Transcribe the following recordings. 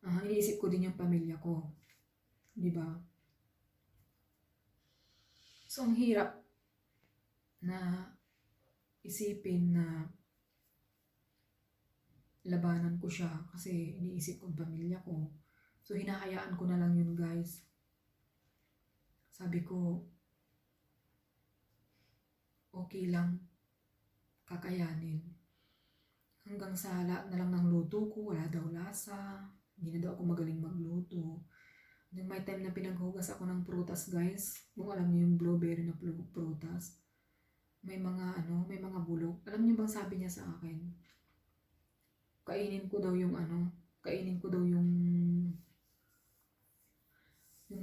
iniisip ko din yung pamilya ko. Di ba? So, ang hirap na isipin na labanan ko siya kasi iniisip ko ang pamilya ko. So, hinahayaan ko na lang yun, guys. Sabi ko, okay lang, kakayanin. Hanggang sa lahat na lang ng luto ko, wala daw lasa. Hindi na daw ako magaling magluto. Nung may time na pinaghugas ako ng prutas, guys, kung alam niyo yung blueberry na prutas, may mga bulok. Alam niyo bang sabi niya sa akin? Kainin ko daw yung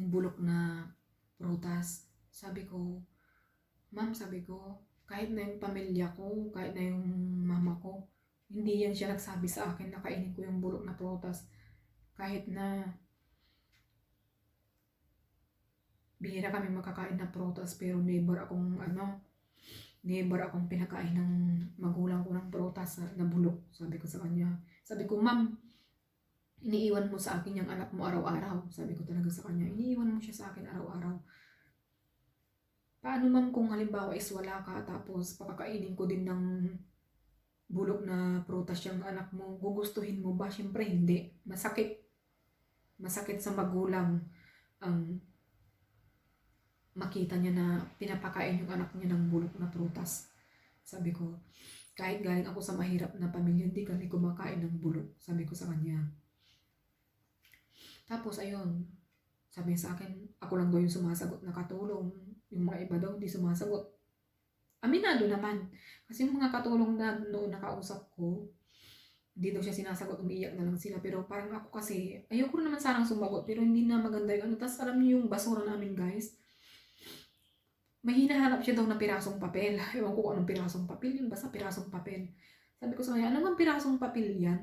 bulok na prutas. Sabi ko, ma'am, kahit na yung pamilya ko, kahit na yung mama ko, hindi yan siya nagsabi sa akin na kainin ko yung bulok na prutas. Kahit na bihira kami makakain ng prutas, pero never akong pinakain ng magulang ko ng prutas na bulok. Sabi ko sa kanya. Sabi ko, ma'am, iniiwan mo sa akin yung anak mo araw-araw. Sabi ko talaga sa kanya, iniiwan mo siya sa akin araw-araw. Paano, ma'am, kung halimbawa is wala ka, tapos pakakainin ko din ng bulok na prutas yung anak mo, gugustuhin mo ba? Siyempre hindi. Masakit sa magulang ang makita niya na pinapakain yung anak niya ng bulok na prutas. Sabi ko, kahit galing ako sa mahirap na pamilya, hindi kami kumakain ng bulok. Sabi ko sa kanya. Tapos ayun, sabi sa akin, ako lang daw yung sumasagot na katulong. Yung mga iba daw hindi sumasagot. Aminado naman. Kasi yung mga katulong na noon nakausap ko, hindi daw siya sinasagot, umiiyak na lang sila. Pero parang ako kasi, ayoko naman sanang sumagot, pero hindi na maganda yung Tapos alam niyo yung basura namin, guys, may hinahanap siya daw na pirasong papel. Ewan ko kung anong pirasong papel yun, basta pirasong papel. Sabi ko sa kanya, ano bang pirasong papel yan?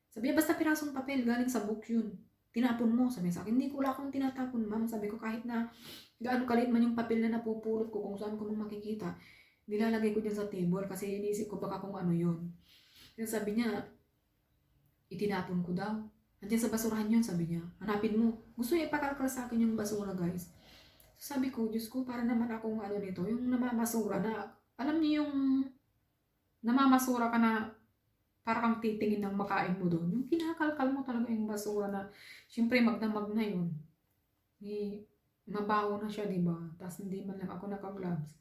Sabi niya, basta pirasong papel, galing sa book yun. Tinapon mo, sabi sa akin, hindi ko wala akong tinatapon, ma'am. Sabi ko, kahit na gaano kalit man yung papel na napupulot ko, kung saan ko man makikita, nilalagay ko dyan sa table kasi iniisip ko baka kung ano yun. Then sabi niya, itinapon ko daw. Andiyan sa basurahan yun, sabi niya. Hanapin mo. Gusto niya ipakalkal sa akin yung basura, guys. Sabi ko, Diyos ko, para naman akong nito, yung namamasura na, alam niyo yung namamasura ka na para kang titingin ng makain mo doon. Yung kinakalkal mo talaga yung basura na, syempre magdamag na yun. Mabaho na siya, diba? Tapos hindi man lang ako naka-gloves.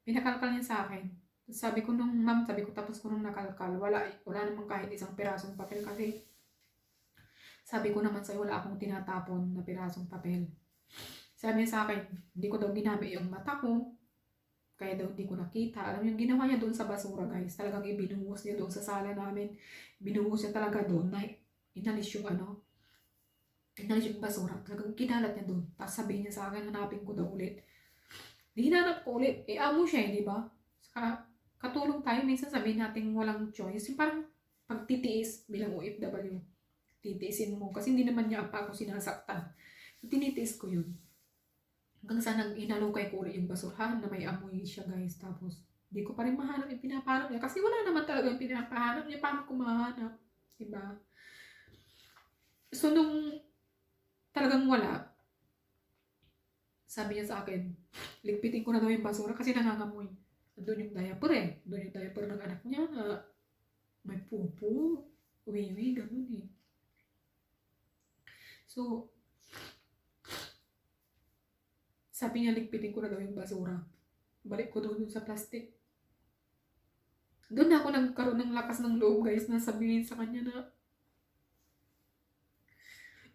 Pinakalkal niya sa akin. Sabi ko ma'am, tapos ko nung nakalkal, wala namang kahit isang pirasong papel kasi sabi ko naman sa'yo, wala akong tinatapon na pirasong papel. Sabi niya sa akin, hindi ko daw ginamit yung mata ko, kaya daw hindi ko nakita. Alam yung ginawa niya doon sa basura, guys. Talagang ibinuhos niya doon sa sala namin. Binuhos niya talaga doon na inalis yung basura. Talagang kinalat niya doon. Tapos sabihin niya sa akin, hanapin ko daw ulit. Di hinanap ko ulit. Amo siya, di ba? Saka, katulong tayo, minsan sabihin natin walang choice. Yung parang pagtitiis bilang OFW. Titiisin mo. Kasi hindi naman niya pa ako sinasaktan. Tinitiis ko yun. Hanggang sa inalukay ko ulit yung basurahan na may amoy siya, guys. Tapos, hindi ko pa rin mahanap yung pinapahanap niya. Kasi wala naman talaga yung pinapahanap niya. Paano ko mahanap? Diba? So, nung talagang wala, sabi niya sa akin, ligpitin ko na daw yung basura kasi nangangamoy. Doon yung diaper Doon yung diaper ng anak niya. May pupo. Uwi, ganun eh. So, sabi niya, ligpitin ko na daw yung basura. Balik ko doon sa plastic. Doon ako nagkaroon ng lakas ng loob, guys, na sabihin sa kanya na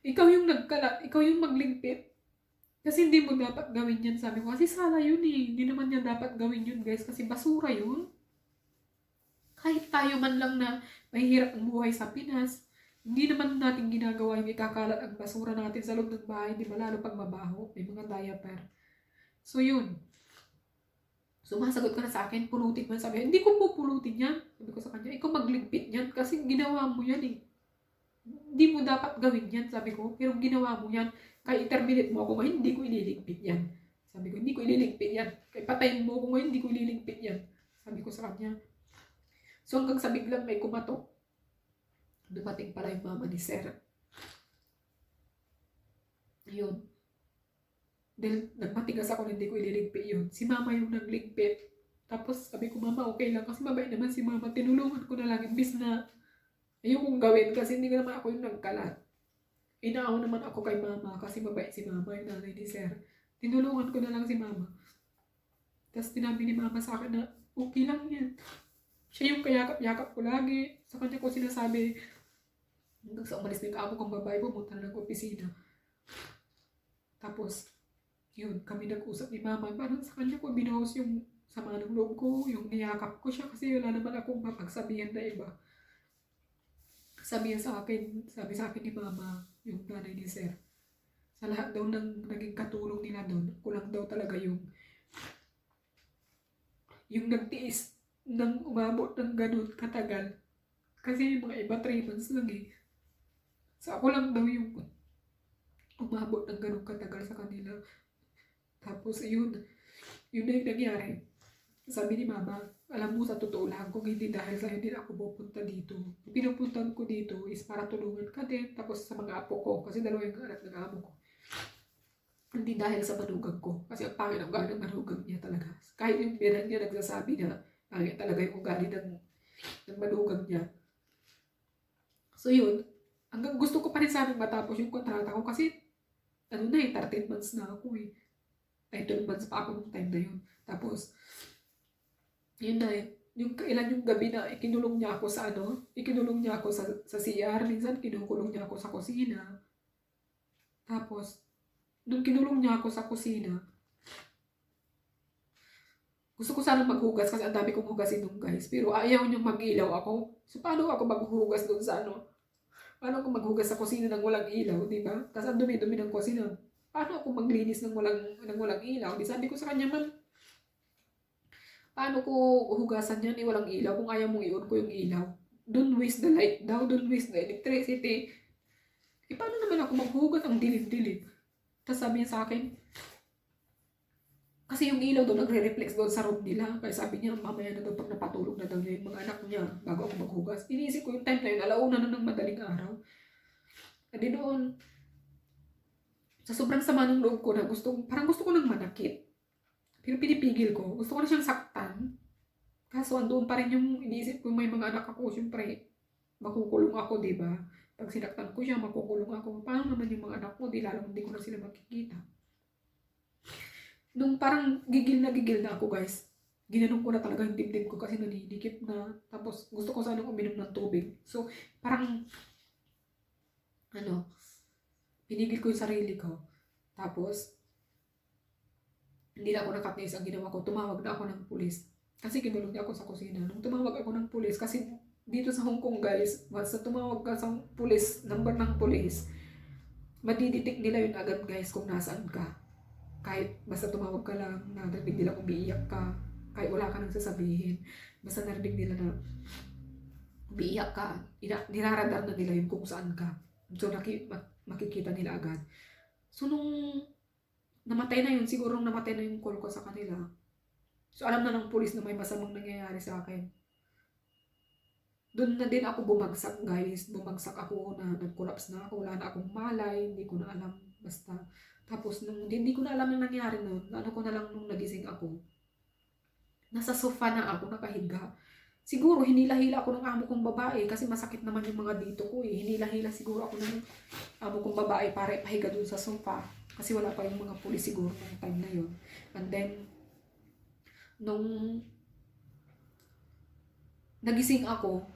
ikaw yung nagkalat, ikaw yung magligpit. Kasi hindi mo dapat gawin yan, sabi ko. Kasi sala yun eh. Hindi naman niya dapat gawin yun, guys. Kasi basura yun. Kahit tayo man lang na mahirap ang buhay sa Pinas, hindi naman natin ginagawa yung ikakalat ang basura natin sa loob ng bahay. Di ba? Lalo pag mabaho. May mga diaper. So yun. Sumasagot ka na sa akin, pulutin mo. Sabi, hindi ko po pulutin yan. Sabi ko sa kanya, ikaw magligpit yan kasi ginawa mo yan eh. Hindi mo dapat gawin yan, sabi ko. Pero ginawa mo yan. Kaya i-terminate mo ako ngayon, hindi ko ililigpit yan. Sabi ko, hindi ko ililigpit yan. Kaya patayin mo ako ngayon, hindi ko ililigpit yan. Sabi ko sa kanya. So hanggang sa biglang may kumatok. Dumating pala yung mama ni Sir. Yun. Dahil nagmatigas ako na hindi ko ililigpit yun. Si mama yung nagligpit. Tapos sabi ko, mama, okay lang. Kasi mabait naman si mama. Tinulungan ko na lang. Imbis na ayokong gawin kasi hindi naman ako yung nagkalat. Inaaw naman ako kay mama kasi mabait si mama, yung nanay ni sir. Tinulungan ko na lang si mama. Tapos tinabi ni mama sa akin na okay lang yan. Siya yung kayakap-yakap ko lagi. Sa kanya ko sinasabi, hanggang sa umalis ng amo kong babae, pumunta na ng opisina. Tapos, yun, kami nag-usap ni mama. Parang sa kanya ko binuhos yung sama ng loob ko, yung niyakap ko siya kasi wala naman akong mapagsabihan na iba. Sabi sa akin ni mama, yung nanay ni sir, sa lahat daw ng naging katulong nila doon, ako lang daw talaga yung nagtiis ng umabot ng ganun katagal. Kasi yung mga iba 3 months lang eh. So ako lang daw yung umabot ng ganun katagal sa kanila. Tapos yun na yung nangyari. Sabi ni mama, alam mo sa totoo lang, kung hindi dahil sa'yo din ako pupunta dito. Pinupuntan ko dito is para tulungan ka din, tapos sa mga apo ko, kasi dalawa yung anak ng amo ko. Hindi dahil sa manugang ko, kasi ang pangit ang ugali ng manugang niya talaga. Kahit yung binan niya nagsasabi na pangit talaga yung ugali ng manugang niya. So yun, hanggang gusto ko pa rin sanang matapos yung kontrata ko kasi 13 months na ako eh. 12 months pa ako nung time na yun. Tapos, yun na yung kailan yung gabi na ikinulong niya ako sa CR, minsan kinukulong niya ako sa kusina. Tapos, nung kinulong niya ako sa kusina, gusto ko sana maghugas kasi ang dami kong hugasin nung guys. Pero ayaw niyang mag-ilaw ako. So, paano ako maghugas dun sa ano? Paano ako maghugas sa kusina nang walang ilaw, di ba? Tapos ang dumi-dumi ng kusina. Paano ako maglinis nang walang ilaw? Di sabi ko sa kanya, ma'am, paano ko hugasan yan walang ilaw kung ayaw mong i-on ko yung ilaw? Don't waste the light daw, don't waste the electricity. Paano naman ako maghugas ang dilim-dilim? Tapos sabi niya sa akin, kasi yung ilaw doon nagre-reflex doon sa room nila. Kaya sabi niya, mamaya na daw pag napatulog na daw niya yung mga anak niya bago ako maghugas. Iniisip ko yung time na yun, alauna na ng madaling araw. Adi doon, sa sobrang sama ng loob ko na parang gusto ko nang manakit. Pero pinipigil ko. Gusto ko na siyang saktan. Kaso andoon pa rin yung iniisip ko may mga anak ako. Siyempre, makukulong ako, di ba? Pag sinaktan ko siya, makukulong ako. Paano naman yung mga anak ko? Di lalong hindi ko na sila makikita. Nung parang gigil na ako, guys. Ginanong ko na talaga yung dibdib ko kasi nanidikit na. Tapos gusto ko sanang uminom ng tubig. So, parang, pinigil ko yung sarili ko. Tapos, hindi na ako nakatiis. Ang ginawa ko, tumawag na ako ng pulis. Kasi kinulong niya ako sa kusina. Nung tumawag ako ng pulis, kasi dito sa Hong Kong guys, once na tumawag ka sa pulis, number ng pulis, madiditik nila yun agad guys kung nasaan ka. Kahit basta tumawag ka lang, narinig nila umiiyak ka, kahit wala ka nang sasabihin, basta narinig nila na umiiyak ka, niraradar na nila yun kung saan ka. So makikita nila agad. So nung namatay na yun, siguro namatay na yung call ko sa kanila. So alam na ng pulis na may masamang nangyayari sa akin. Doon na din ako bumagsak guys. Bumagsak ako na nag-collapse na ako. Wala na akong malay. Hindi ko na alam. Basta. Tapos nung hindi ko na alam yung nangyari noon. Ano ko na lang nung nagising ako. Nasa sofa na ako nakahiga. Siguro hinila-hila ako ng amo kong babae kasi masakit naman yung mga dito ko eh. Hinila-hila siguro ako ng amo kong babae para ipahiga dun sa sofa. Kasi wala pa yung mga pulis siguro ng time na yun. And then, nung nagising ako,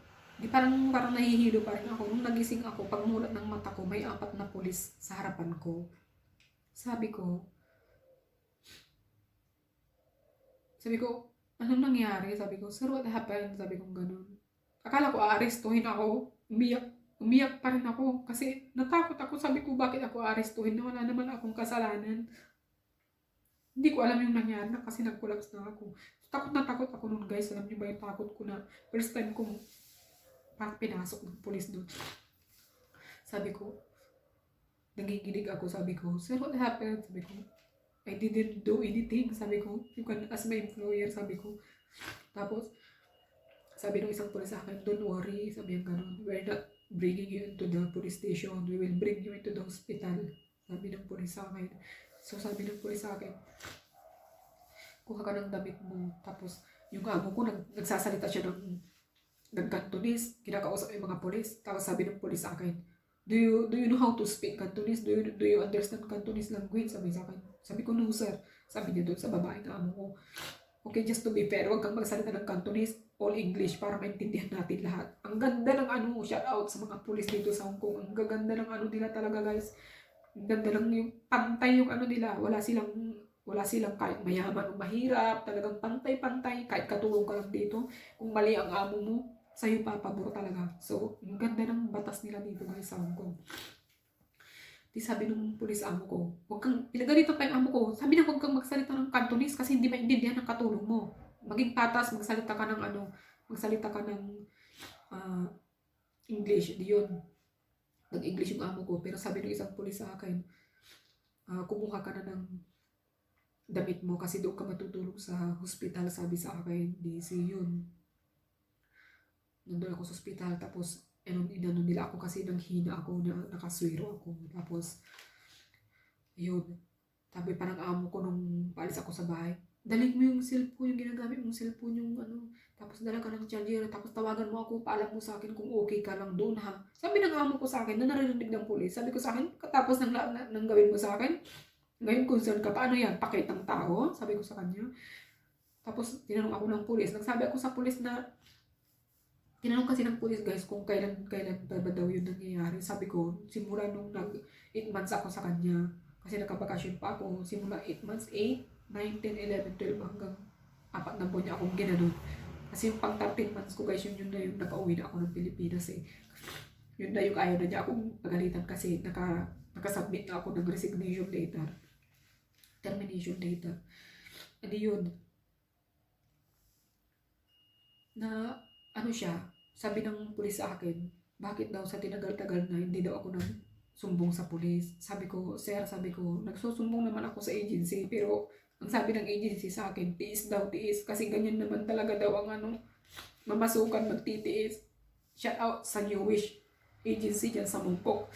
parang nahihilo pa rin ako. Nung nagising ako, pagmulat ng mata ko, may 4 na pulis sa harapan ko. Sabi ko, anong nangyari? Sabi ko, sir, what happened? Sabi ko ganun. Akala ko aarestuhin ako. Umiyak pa rin ako kasi natakot ako. Sabi ko, bakit ako aarestuhin na wala naman akong kasalanan? Hindi ko alam yung nangyari na kasi nag-collapse na ako. Takot na takot ako nun guys. Alam niyo ba yung takot ko na first time kong pinasok ng pulis doon. Sabi ko, nagigilig ako. Sabi ko, sir, what happened? Sabi ko, I didn't do anything. Sabi ko, you can ask my employer. Sabi ko, tapos, sabi ng isang pulis sa akin, don't worry. Sabi yung ganun, we're not bringing you into the police station. We will bring you into the hospital. Sabi ng pulis sa akin. So sabi ng pulis sa akin, kuha ka ng damit mo. Tapos yung amo ko nagsasalita siya ng Cantonese, kinakausap yung mga pulis. Tapos sabi ng pulis sa akin, do you know how to speak Cantonese? Do you understand Cantonese language? Sabi sa akin. Sabi ko, no sir. Sabi niya doon sa babae na amo ko. Okay, just to be fair, huwag kang magsalita ng Cantonese, all English para maintindihan natin lahat. Ang ganda ng shout out sa mga pulis dito sa Hong Kong. Ang gaganda ng nila talaga, guys. Ang ganda ng yung pantay yung nila. Wala silang kahit mayaman o mahirap. Talagang pantay-pantay. Kahit katulong ka lang dito. Kung mali ang amo mo, sa'yo papabor talaga. So, ang ganda ng batas nila dito, guys, sa Hong Kong. Di sabi nung pulis amo ko, huwag kang, pinagalitan pa yung amo ko, sabi na huwag kang magsalita ng Cantonese kasi hindi maintindihan ng katulong mo. Maging patas, magsalita ka ng English. Di yun. Nag-English yung amo ko. Pero sabi ng isang pulis sa akin, kumuha ka na ng damit mo kasi doon ka matutulog sa hospital, sabi sa akin. DC yun. Nandun ako sa hospital, tapos inano nila ako kasi nanghina ako, nakaswero ako. Tapos, yun. Sabi pa ng amo ko nung paalis ako sa bahay, dalhin mo yung cellphone, yung ginagamit mong cellphone, yung tapos dala ka ng charger, tapos tawagan mo ako, paalam mo sa akin kung okay ka lang doon ha. Sabi ng amo ko sa akin, na narinig ng pulis, sabi ko sa akin, katapos ng gawin mo sa akin, ngayon concern ka pa, ano yan, pakitang tao? Sabi ko sa kanya. Tapos, tinanong ako ng pulis, nagsabi ako sa pulis na, tinanong kasi ng pulis, guys, kung kailan pa ba daw yun nangyayari. Sabi ko, simula nung 8 months ako sa kanya, kasi nakabakasyon pa ako, simula 8 months, 8, 9, 10, 11, 12, hanggang 4 na buwan niya akong ginanon. Kasi yung pang 13 months ko, guys, yun na yung nakauwi na ako ng Pilipinas eh. Yun na yung ayaw na niya akong pagalitan kasi nakasubmit na ako ng resignation letter. Termination letter. Hindi yun. Na siya, sabi ng pulis sa akin, bakit daw sa tinagal-tagal na hindi daw ako sumbong sa pulis. Sabi ko, sir, nagsusumbong naman ako sa agency, pero ang sabi ng agency sa akin, tiis daw, tiis, kasi ganyan naman talaga daw ang mamasukan, magtitiis. Shout out sa New Wish agency dyan sa Mungkok.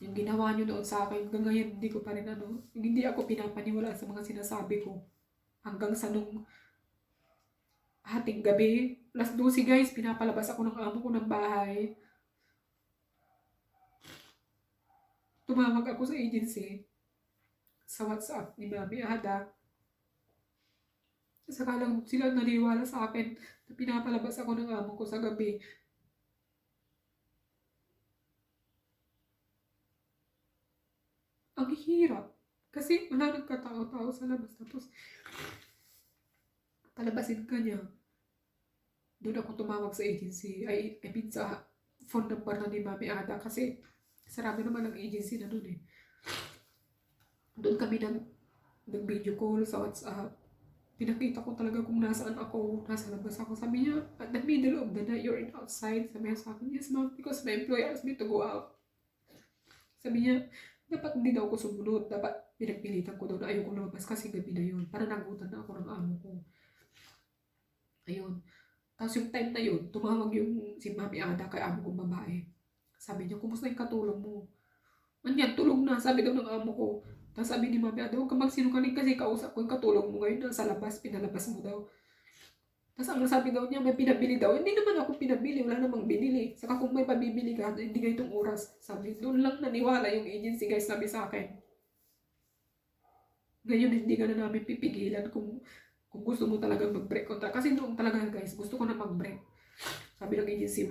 Yung ginawa nyo noon sa akin, hanggang ngayon hindi ko pa rin hindi ako pinapaniwala sa mga sinasabi ko. Hanggang sa nung hating gabi, alas 12 guys, pinapalabas ako ng amo ko ng bahay. Tumawag ako sa agency, sa WhatsApp ni Mami Ada. Saka lang sila naniwala sa akin na pinapalabas ako ng amo ko sa gabi. Ang hirap. Kasi wala nagkatao-tao sa labas. Tapos, palabasin ka niya. Doon ako tumawag sa agency. I mean sa phone number na ni Mami Ada. Kasi, sarado naman ang agency na doon eh. Doon kami nag-video call sa WhatsApp. Pinakita ko talaga kung nasaan ako. Nasa labas ako. Sabi niya, at the middle of the night, you're in outside. Sabi niya sa akin, yes ma'am, because my employer asked me to go out. Sabi niya, dapat hindi daw ako sumunod. Dapat pinagpilitan ko daw na ayoko lumabas kasi gabi na yun. Para nagutan na ako ng amo ko. Ayun. Tapos yung time na yun, tumawag si Mami Ada kay amo kong babae. Sabi niya, kumusta yung katulong mo? Manyan, tulong na. Sabi daw ng amo ko. Tapos sabi ni Mami Ada, huwag ka magsinungaling kasi kausap ko yung katulong mo ngayon. Nasa labas, pinalabas mo daw. Tapos ang sabi daw niya, may pinabili daw. Hindi naman ako pinabili, wala namang binili. Saka kung may pabibili ka, hindi ganitong oras. Sabi, doon lang naniwala yung agency guys, sabi sa akin. Ngayon, hindi ka na namin pipigilan kung gusto mo talaga mag-break contract. Kasi noon talaga guys, gusto ko na mag-break. Sabi ng agency,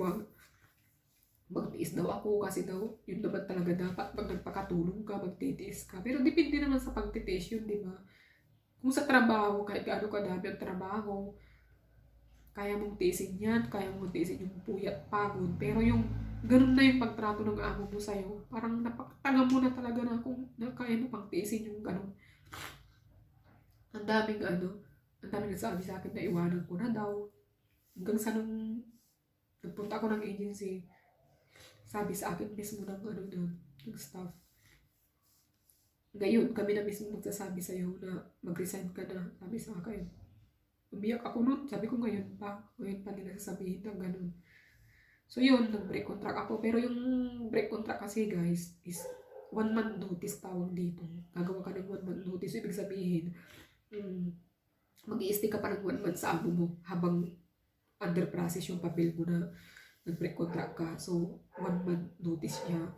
magtiis daw ako kasi daw, yun naman talaga dapat. Pag nagpakatulong ka, magtitiis ka. Pero depende naman sa pagtitiis yun, di ba? Kung sa trabaho, kahit gaano kadami ang trabaho, kaya mong tiisin yan, kaya mong tiisin yung puyat, pagod. Pero yung ganun na yung pagtrato ng amo mo sa'yo, parang napakatanga mo na talaga na kung kaya mo pang tiisin yung ganun. Ang daming nagsabi sa akin na iwanan ko na daw. Hanggang sa nung nagpunta ako ng agency, sabi sa akin mismo ng staff. Ngayon, kami na mismo magsasabi sa'yo na mag-resign ka na, sabi sa akin. Umiyak ako nun, sabi ko ngayon pa nila sasabihin ng ganun. So yun, nag-break contract ako. Pero yung break contract kasi guys is 1 month notice tawag dito. Gagawa ka ng 1 month notice. Ibig sabihin, mm, mag-i-stay ka pa ng 1 month sa amo mo habang under process yung papel mo na nag-break contract ka. So, 1 month notice niya.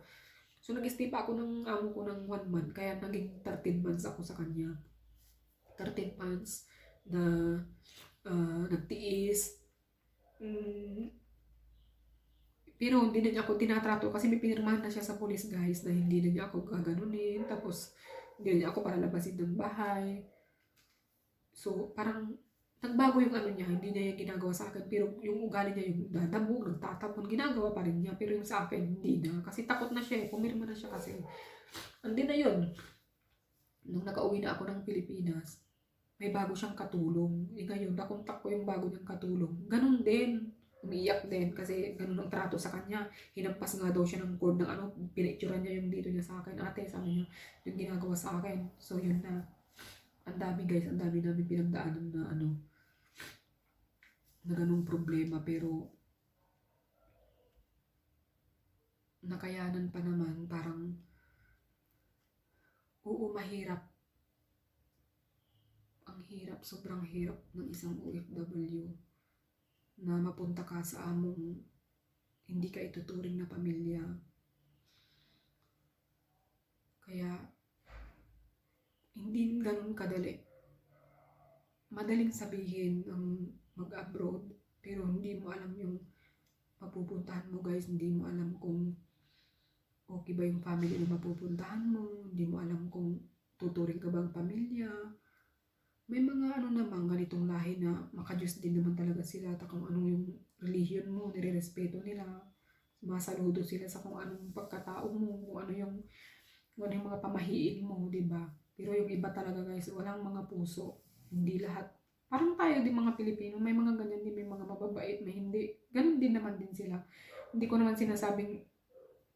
So, nag-stay pa ako ng amo ko ng 1 month. Kaya naging 13 months ako sa kanya. 13 months na nagtiis. Pero hindi na niya ako tinatrato kasi may pinirmahan na siya sa police guys na hindi na niya ako gaganunin. Tapos, hindi na niya ako palalabasin ng bahay. So, parang nagbago yung ano niya, hindi niya yung ginagawa sa akin. Pero yung ugali niya, yung dadabog, nagtatapon, ginagawa pa rin niya. Pero yung sa akin, hindi na. Kasi takot na siya, pumirma na siya kasi. Andin na yun. Nung nakauwi na ako ng Pilipinas, may bago siyang katulong. Ngayon, nakontak ko yung bago niyang katulong. Ganun din. Umiiyak din kasi ganun ang trato sa kanya. Hinampas nga daw siya ng cord ng ano, pinicturan niya yung dito niya sa akin. Ate, sabi niya, yung ginagawa sa akin. So, yun na. Ang dami guys, ang dami namin pinagdaanan na ano, na ganung problema. Pero, nakayanan pa naman. Parang, oo, mahirap. Ang hirap, sobrang hirap ng isang OFW na mapunta ka sa among hindi ka ituturing na pamilya. Kaya, hindi ganun kadali. Madaling sabihin ang mag-abroad, pero hindi mo alam yung mapupuntahan mo guys. Hindi mo alam kung okay ba yung family na mapupuntahan mo. Hindi mo alam kung tuturing ka bang pamilya. May mga ano naman, ganitong lahi na makajus din naman talaga sila. Ta kung anong yung religion mo, nirerespeto nila. Masaludo sila sa kung anong pagkatao mo, kung ano yung mga pamahiin mo, di ba? Pero yung iba talaga guys, walang mga puso. Hindi lahat. Parang tayo din mga Pilipino, may mga ganyan din, may mga mababait, may hindi. Ganun din naman din sila. Hindi ko naman sinasabing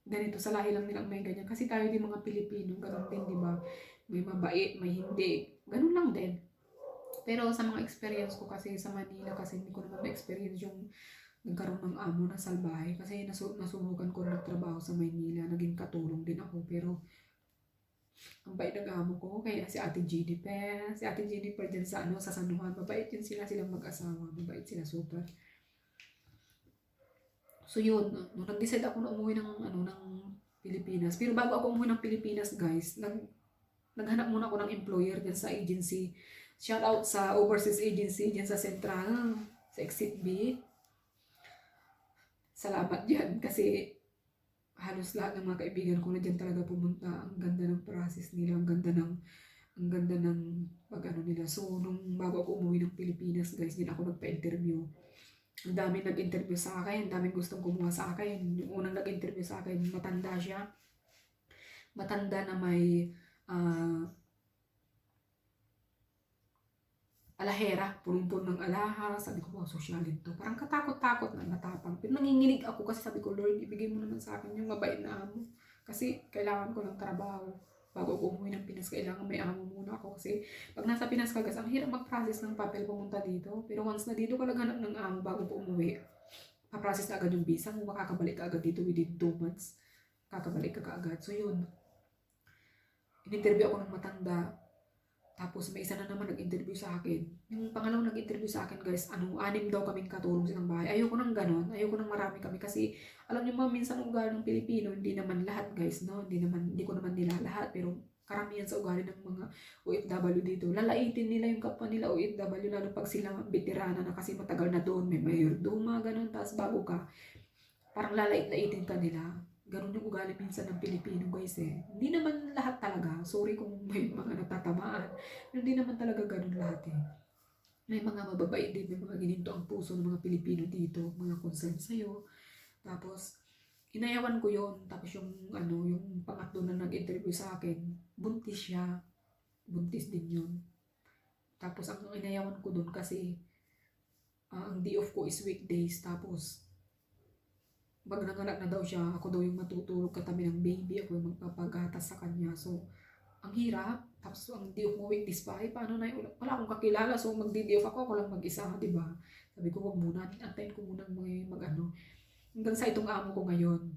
ganito sa lahi lang nilang may ganyan. Kasi tayo din mga Pilipino, ganun din, di ba? May mabait, may hindi. Ganun lang din. Pero sa mga experience ko kasi sa Manila, kasi hindi ko naman na-experience yung nagkaroon ng amo na salbahe. Kasi nasunugan ko na nagtrabaho sa Manila, naging katulong din ako. Pero ang bait ng amo ko, kaya si Ate Jennifer dyan sa sa San Juan, mabait yun sila, silang mag-asawa, mabait sila super. So yun, nung nag-decide ako na umuwi ng Pilipinas, pero bago ako umuwi ng Pilipinas guys, naghanap muna ako ng employer dyan sa agency. Shout out sa overseas agency dyan sa Central, sa Exit B. Salamat dyan kasi halos lahat ng mga kaibigan ko na dyan talaga pumunta. Ang ganda ng process nila, ang ganda ng pag-ano nila. So, nung bago ako umuwi ng Pilipinas, guys, din ako nagpa-interview. Ang daming nag-interview sa akin, ang daming gustong kumuha sa akin. Yung unang nag-interview sa akin, matanda siya. Matanda na may alahera, punong-puno ng alahas. Sabi ko, wow, sosyalin to. Parang katakot-takot na matapang. Pero nanginginig ako kasi sabi ko, Lord, ibigay mo naman sa akin yung mabait na amo. Kasi kailangan ko ng trabaho. Bago ako umuwi ng Pinas, kailangan may amo muna ako. Kasi pag nasa Pinas ka, guys, ang hirap mag-process ng papel pumunta dito. Pero once na dito ka naghanap ng amo bago ko umuwi, pa-process na agad yung visa mo, makakabalik ka agad dito within 2 months. Kakabalik ka kaagad. So yun, in-interview ako ng matanda. Tapos may isa na naman nag-interview sa akin. Yung pangalawang nag-interview sa akin guys, 6 daw kaming katulong silang bahay. Ayoko nang ganon, ayoko nang marami kami kasi alam niyo mga minsan ugali ng Pilipino, hindi naman lahat guys, no? Hindi ko naman nila lahat, pero karamihan sa ugali ng mga OFW dito. Lalaitin nila yung kapwa nila OFW, lalo pag sila veterana na kasi matagal na doon, may mayordoma, ganon, tapos bago ka, parang lalait-laitin ka nila. Ganun yung ugali minsan ng Pilipino guys eh. Hindi naman lahat talaga. Sorry kung may mga natatamaan. Pero hindi naman talaga ganun lahat eh. May mga mababait din, may mga gininto ang puso ng mga Pilipino dito, mga concern sa'yo. Tapos, inayawan ko yon. Tapos yung pangatlo na nag-interview sa akin, buntis siya. Buntis din yun. Tapos, ang inayawan ko doon kasi, ang day off ko is weekdays. Tapos, pag nanganak na daw siya, ako daw yung matutulog katabi ng baby, ako yung magpapagatas sa kanya. So, ang hirap. Tapos, ang day off mo weekdays pa, paano na yun? Wala akong kakilala, so magdi-day off ako lang mag-isa, di ba? Sabi ko, wag muna, antayin ko muna mag-ano. Hanggang sa itong amo ko ngayon,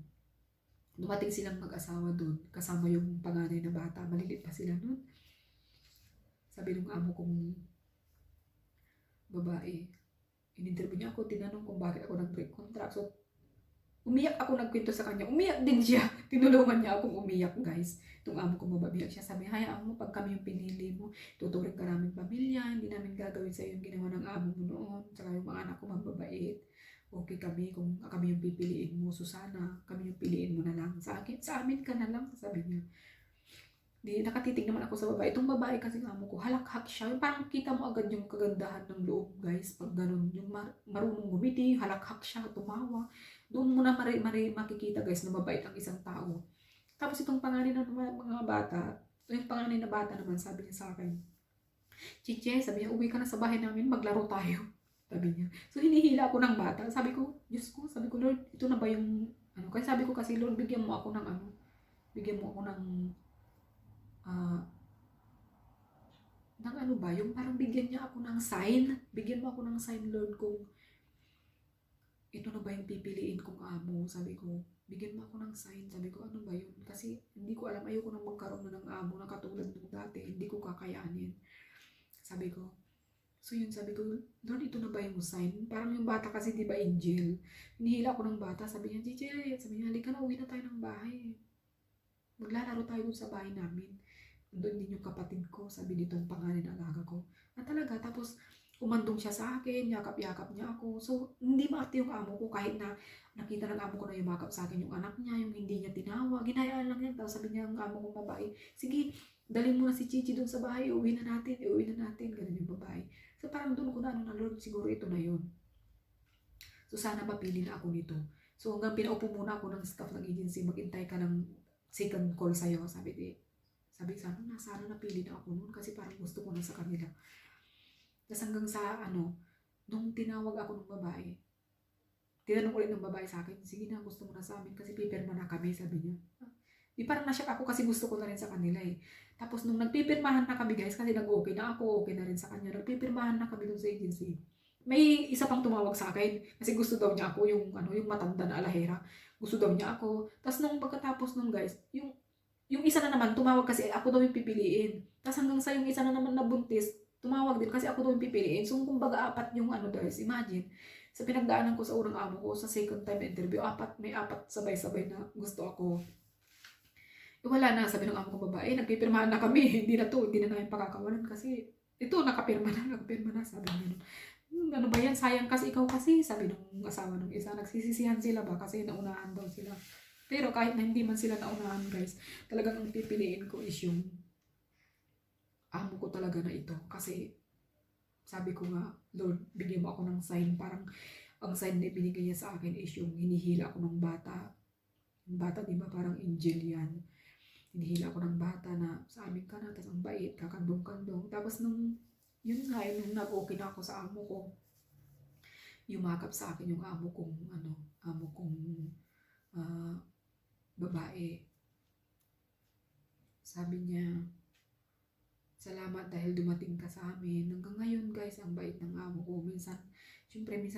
dumating silang mag-asawa doon, kasama yung panganay na bata, malilit pa sila noon. Sabi ng amo kong babae, in-interview niya ako, tinanong kung bakit ako nag-break contract. So, umiyak ako, nagkwento sa kanya. Umiyak din siya. Tinulungan niya akong umiyak, guys. Itong amo kong mababiyak siya. Sabi, hayaan mo, pag kami yung pinili mo, tuturing ka namin pamilya, hindi namin gagawin sa iyo yung ginawa ng amo mo noon. Saka yung mga anak ko mababait. Okay kami kung kami yung pipiliin mo, Susana, kami yung piliin mo na lang. Sa amin ka na lang, sabi niya. Di, nakatitig naman ako sa babae. Itong babae kasi amo ko, halakhak siya. Parang kita mo agad yung kagandahan ng loob, guys. Pag ganun, yung marunong gumiti, halakhak siya, tumawa. Doon mo na makikita, guys, na mabait ang isang tao. Tapos itong panganay ng mga bata, yung panganay na bata naman, sabi niya sa akin, Chiche, sabi niya, uwi ka na sa bahay namin, maglaro tayo. Sabi niya. So, hinihila ako ng bata. Sabi ko, Diyos ko, sabi ko, Lord, ito na ba yung, kaya sabi ko kasi, Lord, bigyan mo ako ng bigyan mo ako ng, yung parang bigyan niya ako ng sign. Bigyan mo ako ng sign, Lord, kung ito na ba yung pipiliin kong amo. Sabi ko, bigyan mo ako ng sign. Sabi ko, ano ba yun? Kasi hindi ko alam, ayoko nang magkaroon na ng amo na katulad nung dati. Hindi ko kakayanin. Sabi ko, so yun, sabi ko, Lord, ito na ba yung sign? Parang yung bata kasi, di ba, angel. Hinihila ko ng bata. Sabi niya, Gigi, sabi niya, halika na, uwi na tayo ng bahay. Maglalaro tayo sa bahay namin. Doon din yung kapatid ko, sabi nitong panganay na alaga ko. At talaga, tapos umandong siya sa akin, yakap-yakap niya ako. So, hindi maarte yung amo ko kahit na nakita ng amo ko na yumakap sa akin yung anak niya, yung hindi niya tinawa. Ginayaan lang yan. Tapos sabi niya ang amo kong babae, sige, dalhin mo na si Chichi doon sa bahay, uwi na natin. Ganun yung babae. So, parang doon ko na, Lord, siguro ito na yun. So, sana mapili na ako nito. So, hanggang pinaupo muna ako ng staff ng agency, maghintay ka ng second call sa'yo, sabi sana napili na ako noon kasi parang gusto ko na sa kanila. Tapos hanggang sa nung tinawag ako ng babae, tinanong ulit ng babae sa akin, sige na, gusto mo na sa amin kasi pipirma na kami, sabi niya. Di parang nasyak ako kasi gusto ko na rin sa kanila eh. Tapos nung nagpipirmahan na kami, guys, kasi nag-okay na ako, okay na rin sa kanya, nagpipirmahan na kami dun sa agency. May isa pang tumawag sa akin kasi gusto daw niya ako, yung matanda na alahera. Gusto daw niya ako. Tapos nung pagkatapos nung, guys, yung isa na naman, tumawag kasi ako daw yung pipiliin. Tapos hanggang sa yung isa na naman nabuntis, tumawag din kasi ako daw yung pipiliin. So, kumbaga apat yung guys, imagine. Sa pinagdaanan ko sa unang amo ko, sa second time interview, may apat sabay-sabay na gusto ako. Wala na, sabi ng amo ko babae, nagpipirmahan na kami, hindi na namin pakakawalan kasi ito, nakapirma na, sabi niya. Ano ba yan, sayang kasi ikaw kasi, sabi ng asawa ng isa, nagsisisihan sila ba kasi naunahan daw sila. Pero kahit na hindi man sila naunahan, guys, talagang ang pipiliin ko is yung amo ko talaga na ito. Kasi sabi ko nga, Lord, bigyan mo ako ng sign. Parang ang sign na binigay niya sa akin is yung hinihila ako ng bata. Yung bata, di ba, parang angel yan. Hinihila ako ng bata na sa amin ka na, tapos ang bait, kakandong-kandong. Tapos nung, yun nga, nung nag-okay na ako sa amo ko, yumakap sa akin yung amo kong babae. Sabi niya, salamat dahil dumating ka sa amin. Hanggang ngayon, guys, ang bait ng amo ko. Minsan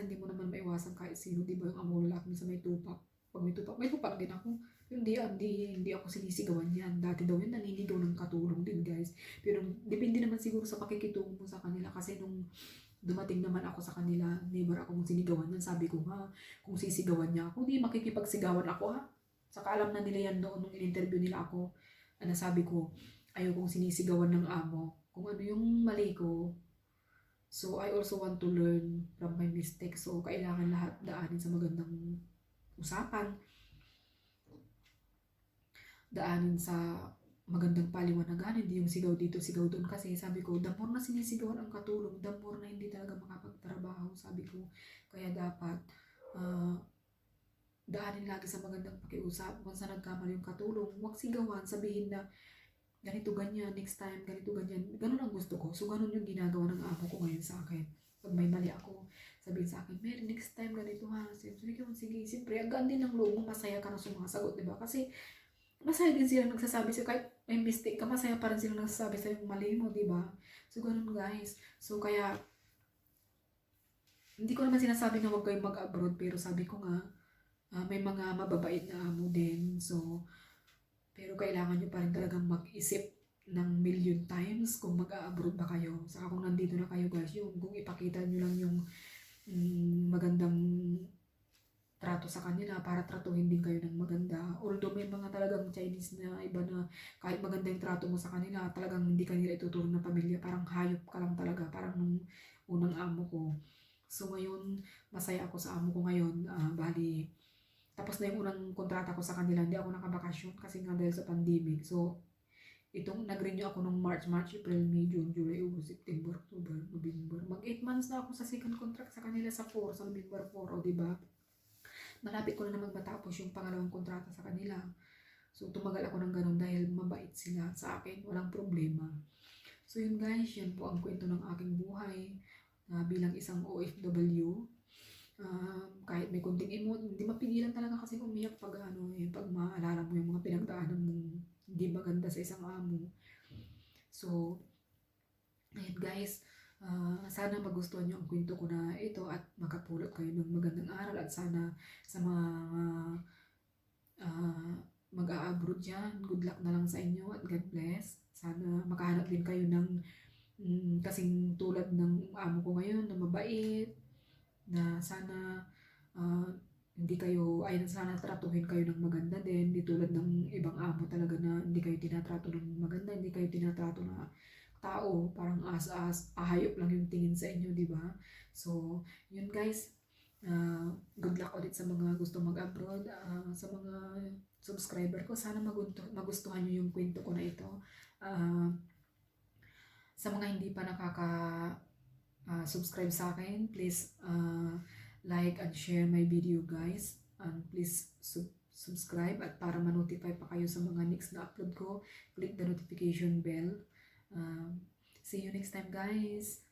di mo naman maiwasan kahit sino, di ba, yung amo lalaki, minsan may tupak. Pag may tupak din ako. Pero hindi ako sinisigawan yan. Dati daw yun, naninigaw ng katulong din, guys. Pero depende naman siguro sa pakikitungo mo sa kanila. Kasi nung dumating naman ako sa kanila, never akong sinigawan yan. Sabi ko nga, kung sisigawan niya ako, di makikipagsigawan ako ha. Saka alam na nila yan doon nung in-interview nila ako. Sabi ko, ayaw kong sinisigawan ng amo. Kung ano yung mali ko. So, I also want to learn from my mistakes. So, kailangan lahat daanin sa magandang usapan. Daanin sa magandang paliwanagan. Hindi yung sigaw dito, sigaw doon. Kasi sabi ko, the more na sinisigawan ang katulong, the more na hindi talaga makapagtrabaho. Sabi ko, kaya dapat, daanin lagi sa magandang pakiusap. Kung saan nagkamali yung katulong, huwag sigawan, sabihin na, ganito ganyan, next time, ganito ganyan. Ganun ang gusto ko. So, ganun yung ginagawa ng amo ko ngayon sa akin. Pag may mali ako, sabihin sa akin, Mary, next time, ganito ha. Sige, siyempre, agad din ang loob mo, masaya ka na sumasagot, diba? Kasi, masaya din sila nagsasabi sa'yo, kahit may mistake ka, masaya pa rin sila nagsasabi sa'yo yung mali mo, diba? So, ganun guys. So, kaya, hindi ko naman sinasabi na huwag kayong mag-abroad, pero sabi ko nga, may mga mababait na amo din. So, pero kailangan nyo pa rin talagang mag-isip ng million times kung mag-a-abroad ba kayo. Saka kung nandito na kayo guys, yung kung ipakita nyo lang yung magandang trato sa kanila para tratuhin din kayo ng maganda. Although may mga talagang Chinese na iba na kahit maganda yung trato mo sa kanila, talagang hindi kanila ituturo na pamilya. Parang hayop ka lang talaga. Parang nung unang amo ko. So ngayon, masaya ako sa amo ko ngayon. Bali, tapos na yung unang kontrata ko sa kanila. Hindi ako nakabakasyon kasi nga dahil sa pandemic. So, itong nag-renew ako nung March, April, May, June, July, August, September, October, November. Mag 8 months na ako sa second contract sa kanila sa November 4, o diba? Malapit ko na naman matapos yung pangalawang kontrata sa kanila. So, tumagal ako ng ganun dahil mabait sila sa akin. Walang problema. So, yun guys, yan po ang kwento ng aking buhay bilang isang OFW. Kahit may kunting hindi mapigilan talaga kasi umiyak pag pag maalala mo yung mga pinagdaanan mong hindi maganda sa isang amo. So, ayun guys, sana magustuhan nyo ang kwento ko na ito at makapulot kayo ng magandang aral at sana sa mga mag-a-abroad dyan, good luck na lang sa inyo at God bless. Sana makahanap din kayo ng kasing tulad ng amo ko ngayon na mabait, na sana hindi kayo, ay sana tratuhin kayo ng maganda din, di tulad ng ibang amo talaga na hindi kayo tinatrato ng maganda, hindi kayo tinatrato na tao, parang ahayop lang yung tingin sa inyo, di ba? So, yun guys, good luck ulit sa mga gusto mag-abroad, sa mga subscriber ko, sana magustuhan nyo yung kwento ko na ito. Sa mga hindi pa subscribe sa akin, please like and share my video guys, and please subscribe at para ma-notify pa kayo sa mga next na upload ko, click the notification bell. See you next time guys.